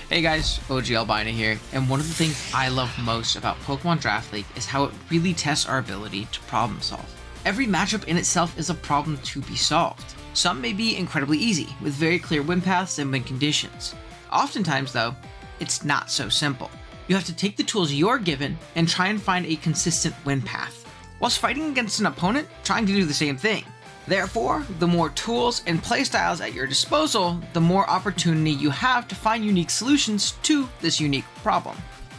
Hey guys, OGalbina here, and one of the things I love most about Pokemon Draft League is how it really tests our ability to problem solve. Every matchup in itself is a problem to be solved. Some may be incredibly easy, with very clear win paths and win conditions. Oftentimes though, it's not so simple. You have to take the tools you're given and try and find a consistent win path, whilst fighting against an opponent trying to do the same thing. Therefore, the more tools and playstyles at your disposal, the more opportunity you have to find unique solutions to this unique problem.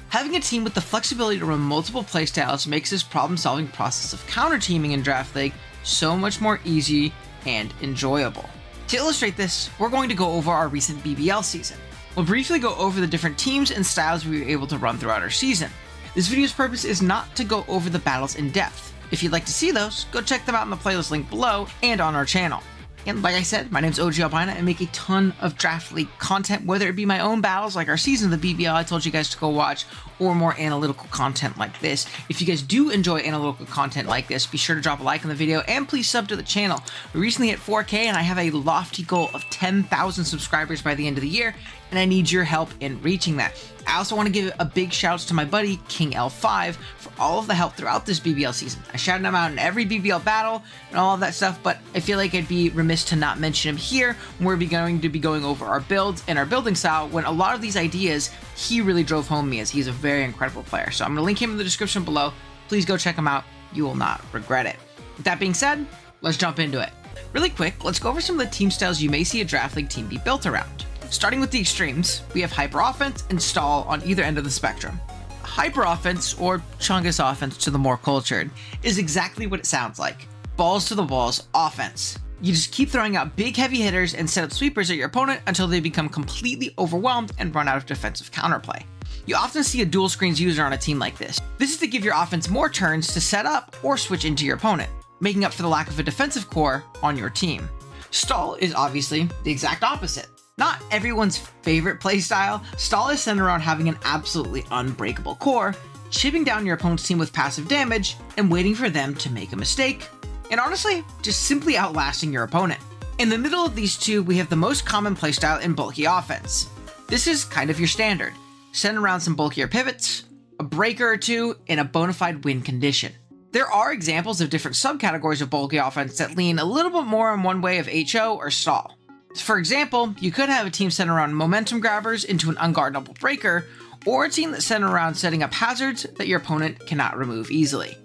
Having a team with the flexibility to run multiple playstyles makes this problem-solving process of counter-teaming in Draft League so much more easy and enjoyable. To illustrate this, we're going to go over our recent BBL season. We'll briefly go over the different teams and styles we were able to run throughout our season. This video's purpose is not to go over the battles in depth. If you'd like to see those, go check them out in the playlist link below and on our channel. And like I said, my name's OGalbina and make a ton of Draft League content, whether it be my own battles like our season of the BBL I told you guys to go watch, or more analytical content like this. If you guys do enjoy analytical content like this, be sure to drop a like on the video and please sub to the channel. We recently hit 4K and I have a lofty goal of 10,000 subscribers by the end of the year, and I need your help in reaching that. I also want to give a big shout out to my buddy King L5 for all of the help throughout this BBL season. I shouted him out in every BBL battle and all of that stuff, but I feel like I'd be remiss to not mention him here when we're going to be going over our builds and our building style, when a lot of these ideas he really drove home me, as he's a very incredible player. So I'm going to link him in the description below. Please go check him out. You will not regret it. With that being said, let's jump into it. Really quick, let's go over some of the team styles you may see a Draft League team be built around. Starting with the extremes, we have Hyper Offense and Stall on either end of the spectrum. Hyper Offense, or Chungus Offense to the more cultured, is exactly what it sounds like. Balls to the walls offense. You just keep throwing out big heavy hitters and set up sweepers at your opponent until they become completely overwhelmed and run out of defensive counterplay. You often see a dual screens user on a team like this. This is to give your offense more turns to set up or switch into your opponent, making up for the lack of a defensive core on your team. Stall is obviously the exact opposite. Not everyone's favorite playstyle, Stall is centered around having an absolutely unbreakable core, chipping down your opponent's team with passive damage, and waiting for them to make a mistake, and honestly, just simply outlasting your opponent. In the middle of these two, we have the most common playstyle in bulky offense. This is kind of your standard, centered around some bulkier pivots, a breaker or two, and a bona fide win condition. There are examples of different subcategories of bulky offense that lean a little bit more in one way of HO or Stall. For example, you could have a team centered around momentum grabbers into an unguardable breaker, or a team that's centered around setting up hazards that your opponent cannot remove easily.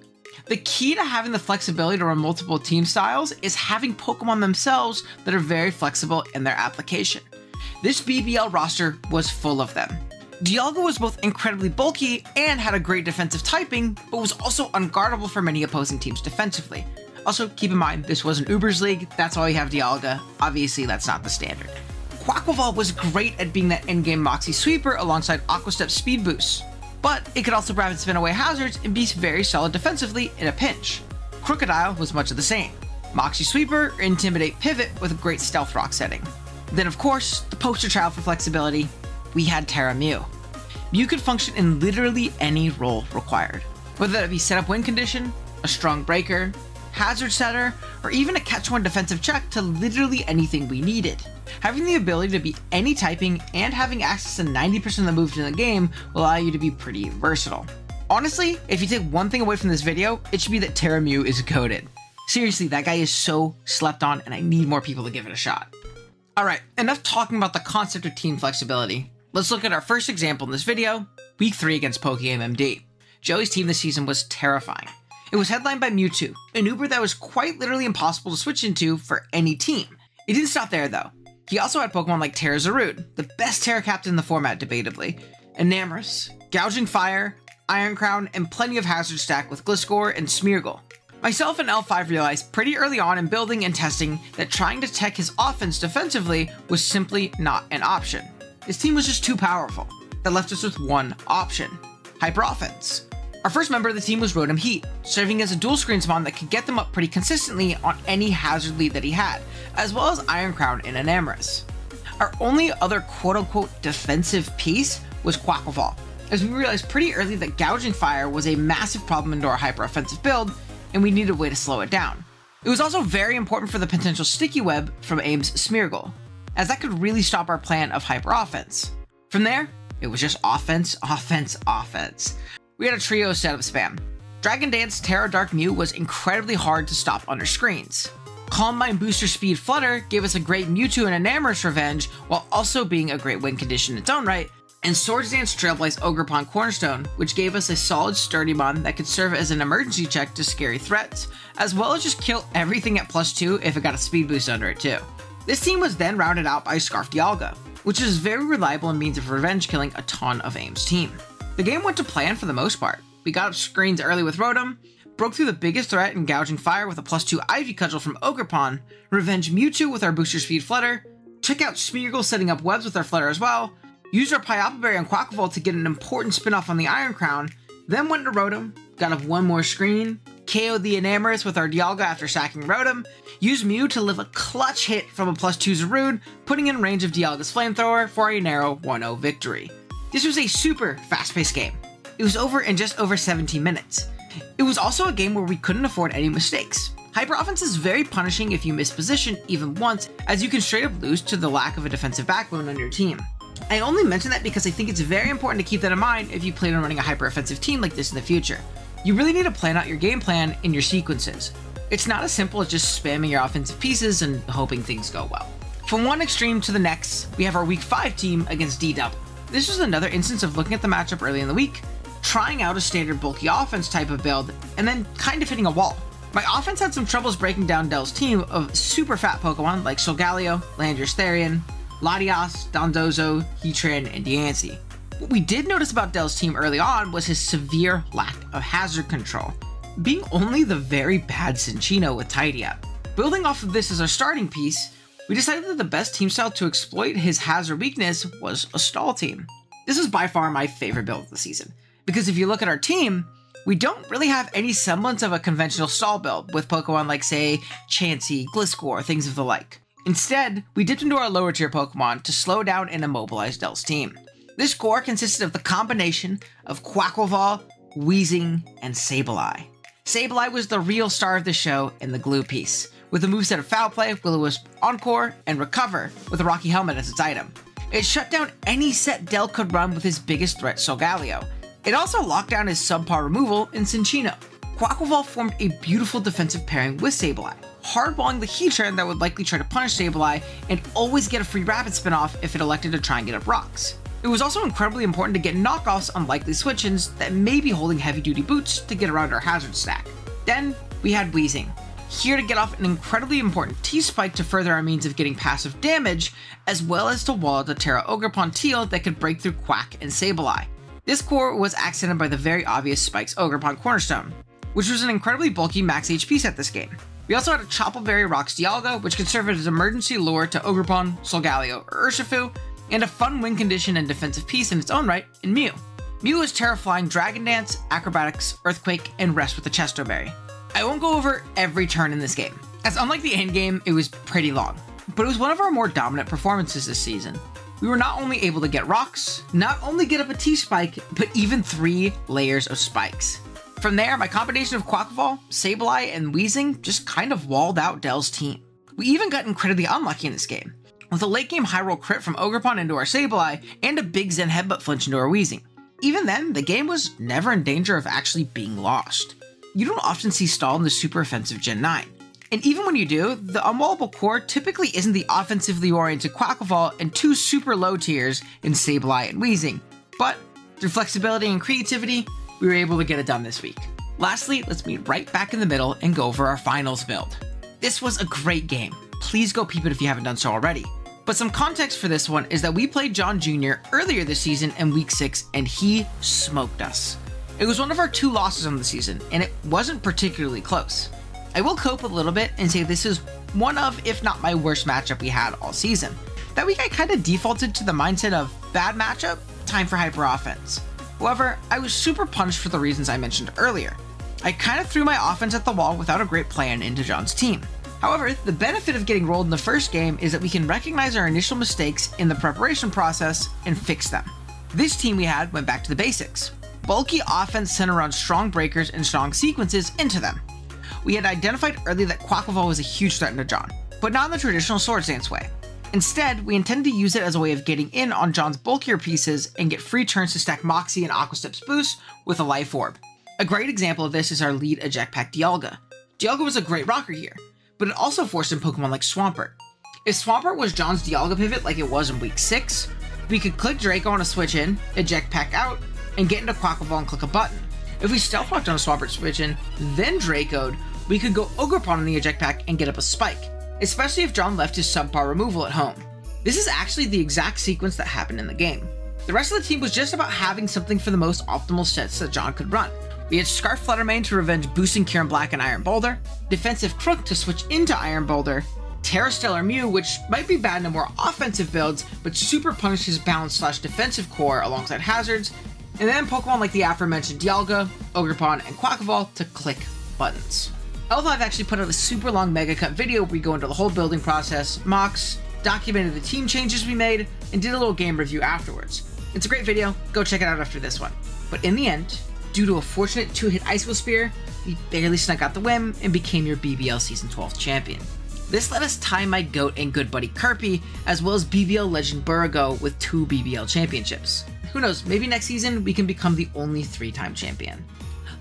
The key to having the flexibility to run multiple team styles is having Pokemon themselves that are very flexible in their application. This BBL roster was full of them. Dialga was both incredibly bulky and had a great defensive typing, but was also unguardable for many opposing teams defensively. Also, keep in mind, this was an Ubers League, that's why we have Dialga. Obviously, that's not the standard. Quaquaval was great at being that endgame Moxie Sweeper alongside Aqua Step Speed Boost, but it could also rapid spin away hazards and be very solid defensively in a pinch. Crocodile was much of the same. Moxie Sweeper or Intimidate Pivot with a great Stealth Rock setting. Then of course, the poster child for flexibility, we had Terra Mew. Mew could function in literally any role required, whether that be setup win condition, a strong breaker, hazard setter, or even a catch-one defensive check to literally anything we needed. Having the ability to be any typing and having access to 90% of the moves in the game will allow you to be pretty versatile. Honestly, if you take one thing away from this video, it should be that Terra Mew is goated. Seriously, that guy is so slept on and I need more people to give it a shot. Alright, enough talking about the concept of team flexibility. Let's look at our first example in this video, Week 3 against PokeMMD. Joey's team this season was terrifying. It was headlined by Mewtwo, an Uber that was quite literally impossible to switch into for any team. It didn't stop there though. He also had Pokemon like Terrazarud, the best Terra captain in the format debatably, Enamorus, Gouging Fire, Iron Crown, and plenty of hazard stack with Gliscor and Smeargle. Myself and L5 realized pretty early on in building and testing that trying to tech his offense defensively was simply not an option. His team was just too powerful. That left us with one option, Hyper Offense. Our first member of the team was Rotom Heat, serving as a dual screen spawn that could get them up pretty consistently on any hazard lead that he had, as well as Iron Crown and Enamorus. Our only other quote-unquote defensive piece was Quaquaval, as we realized pretty early that Gouging Fire was a massive problem into our hyper offensive build, and we needed a way to slow it down. It was also very important for the potential Sticky Web from AIM's Smeargle, as that could really stop our plan of hyper offense. From there, it was just offense, offense, offense. We had a trio setup spam. Dragon Dance Terra Dark Mew was incredibly hard to stop under screens. Calm Mind Booster Speed Flutter gave us a great Mewtwo and Enamorous Revenge, while also being a great win condition in its own right, and Swords Dance Trailblaze Ogerpon Cornerstone, which gave us a solid sturdy mon that could serve as an emergency check to scary threats, as well as just kill everything at +2 if it got a speed boost under it too. This team was then rounded out by Scarf Dialga, which is very reliable in means of revenge killing a ton of AIM's team. The game went to plan for the most part. We got up screens early with Rotom, broke through the biggest threat in Gouging Fire with a +2 Ivy Cudgel from Ogerpon, revenged Mewtwo with our Booster Speed Flutter, took out Smeargle setting up webs with our Flutter as well, used our Pyapa Berry on Quaquaval to get an important spin-off on the Iron Crown, then went to Rotom, got up one more screen, KO'd the Enamorous with our Dialga after sacking Rotom, used Mew to live a clutch hit from a +2 Zarude, putting in range of Dialga's Flamethrower for a narrow 1-0 victory. This was a super fast-paced game. It was over in just over 17 minutes. It was also a game where we couldn't afford any mistakes. Hyper Offense is very punishing if you miss position even once, as you can straight up lose to the lack of a defensive backbone on your team. I only mention that because I think it's very important to keep that in mind if you plan on running a hyper offensive team like this in the future. You really need to plan out your game plan in your sequences. It's not as simple as just spamming your offensive pieces and hoping things go well. From one extreme to the next, we have our week 5 team against D-Double. This was another instance of looking at the matchup early in the week, trying out a standard bulky offense type of build, and then kind of hitting a wall. My offense had some troubles breaking down Dell's team of super fat Pokemon like Solgaleo, Landorus Therian, Latias, Dondozo, Heatran, and Diancie. What we did notice about Dell's team early on was his severe lack of hazard control, being only the very bad Cinccino with Tidy Up. Building off of this as our starting piece, we decided that the best team style to exploit his hazard weakness was a stall team. This is by far my favorite build of the season, because if you look at our team, we don't really have any semblance of a conventional stall build with Pokemon like, say, Chansey, Gliscor, things of the like. Instead, we dipped into our lower tier Pokemon to slow down and immobilize Dell's team. This core consisted of the combination of Quaquaval, Weezing, and Sableye. Sableye was the real star of the show and the glue piece, with the moveset of Foul Play, Will-O-Wisp, Encore, and Recover with a Rocky Helmet as its item. It shut down any set Dell could run with his biggest threat, Solgaleo. It also locked down his subpar removal in Cinccino. Quaquaval formed a beautiful defensive pairing with Sableye, hardballing the Heatran that would likely try to punish Sableye and always get a free rapid spin-off if it elected to try and get up rocks. It was also incredibly important to get knockoffs on likely switch-ins that may be holding heavy-duty boots to get around our hazard stack. Then, we had Weezing, here to get off an incredibly important T-Spike to further our means of getting passive damage, as well as to wall out the Terra Ogerpon Teal that could break through Quack and Sableye. This core was accented by the very obvious Spike's Ogerpon Cornerstone, which was an incredibly bulky max HP set this game. We also had a Choppleberry Rocks Dialga, which could serve as emergency lure to Ogerpon, Solgaleo, or Urshifu, and a fun win condition and defensive piece in its own right in Mew. Mew was Terraflying Dragon Dance, Acrobatics, Earthquake, and Rest with the Chesto Berry. I won't go over every turn in this game, as unlike the endgame, it was pretty long, but it was one of our more dominant performances this season. We were not only able to get rocks, not only get up a T-Spike, but even 3 layers of spikes. From there, my combination of Quaquaval, Sableye, and Weezing just kind of walled out Dell's team. We even got incredibly unlucky in this game, with a late game high roll crit from Ogerpon into our Sableye, and a big Zen Headbutt flinch into our Weezing. Even then, the game was never in danger of actually being lost. You don't often see stall in the super offensive Gen 9. And even when you do, the unwallable core typically isn't the offensively oriented Quaquaval and 2 super low tiers in Sableye and Weezing. But through flexibility and creativity, we were able to get it done this week. Lastly, let's meet right back in the middle and go over our finals build. This was a great game. Please go peep it if you haven't done so already. But some context for this one is that we played John Jr. earlier this season in week 6 and he smoked us. It was one of our 2 losses on the season and it wasn't particularly close. I will cope a little bit and say this is one of, if not my worst matchup we had all season. That week I kind of defaulted to the mindset of bad matchup, time for hyper offense. However, I was super punished for the reasons I mentioned earlier. I kind of threw my offense at the wall without a great plan into John's team. However, the benefit of getting rolled in the first game is that we can recognize our initial mistakes in the preparation process and fix them. This team we had went back to the basics. Bulky offense centered around strong breakers and strong sequences into them. We had identified early that Quaquaval was a huge threat to John, but not in the traditional Swords Dance way. Instead, we intend to use it as a way of getting in on John's bulkier pieces and get free turns to stack Moxie and Aqua Steps boost with a Life Orb. A great example of this is our lead Eject Pack Dialga. Dialga was a great rocker here, but it also forced in Pokemon like Swampert. If Swampert was John's Dialga pivot like it was in Week 6, we could click Draco on a switch in, Eject Pack out, and get into Quackle and click a button. If we Stealth Rocked on a Swampert switch in, then Draco'd, we could go Ogerpon on the Eject Pack and get up a Spike, especially if John left his subpar removal at home. This is actually the exact sequence that happened in the game. The rest of the team was just about having something for the most optimal sets that John could run. We had Scarf Fluttermane to revenge boosting Kieran Black and Iron Boulder, Defensive Crook to switch into Iron Boulder, Terrastellar Mew, which might be bad in a more offensive builds, but super punishes balance / defensive core alongside hazards, and then Pokemon like the aforementioned Dialga, Ogerpon, and Quackleval to click buttons. L5 actually put out a super long Mega Cut video where we go into the whole building process, mocks, documented the team changes we made, and did a little game review afterwards. It's a great video, go check it out after this one. But in the end, due to a fortunate 2-hit Ice Wheel Spear, we barely snuck out the win and became your BBL Season 12 champion. This let us tie my GOAT and good buddy Kirby, as well as BBL legend Burgo with 2 BBL championships. Who knows, maybe next season we can become the only 3-time champion.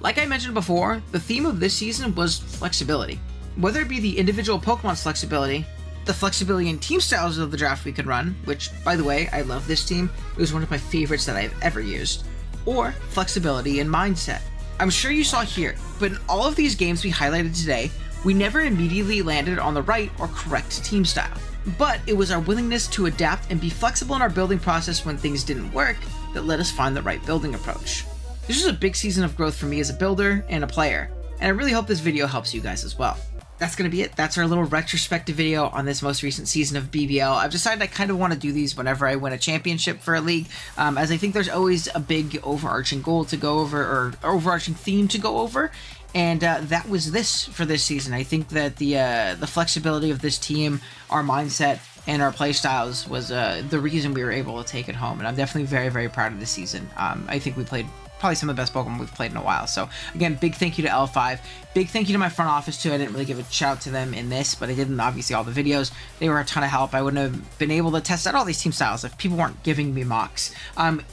Like I mentioned before, the theme of this season was flexibility. Whether it be the individual Pokemon's flexibility, the flexibility in team styles of the draft we could run, which, by the way, I love this team, it was one of my favorites that I've ever used, or flexibility in mindset. I'm sure you saw here, but in all of these games we highlighted today, we never immediately landed on the right or correct team style. But it was our willingness to adapt and be flexible in our building process when things didn't work that let us find the right building approach. This was a big season of growth for me as a builder and a player, and I really hope this video helps you guys as well. That's going to be it. That's our little retrospective video on this most recent season of BBL. I've decided I kind of want to do these whenever I win a championship for a league, as I think there's always a big overarching goal to go over, or overarching theme to go over, and that was this for this season. I think that the flexibility of this team, our mindset, and our playstyles was the reason we were able to take it home, and I'm definitely very, very proud of this season. I think we played probably some of the best Pokemon we've played in a while. So again, big thank you to L5. Big thank you to my front office too. I didn't really give a shout out to them in this, but I did in obviously all the videos. They were a ton of help. I wouldn't have been able to test out all these team styles if people weren't giving me mocks.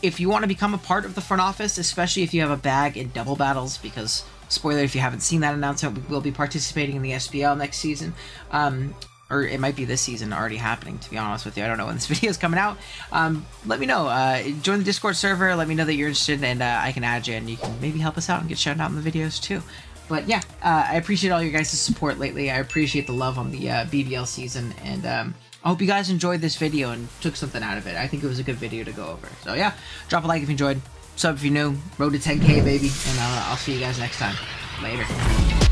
If you want to become a part of the front office, especially if you have a bag in double battles, because spoiler if you haven't seen that announcement, we will be participating in the SBL next season. Or it might be this season already happening, to be honest with you. I don't know when this video is coming out. Let me know. Join the Discord server. Let me know that you're interested, and I can add you, and you can maybe help us out and get shouted out in the videos too. But yeah, I appreciate all your guys' support lately. I appreciate the love on the BBL season, and I hope you guys enjoyed this video and took something out of it. I think it was a good video to go over. So yeah, drop a like if you enjoyed. Sub if you're new. Road to 10K, baby. And I'll see you guys next time. Later.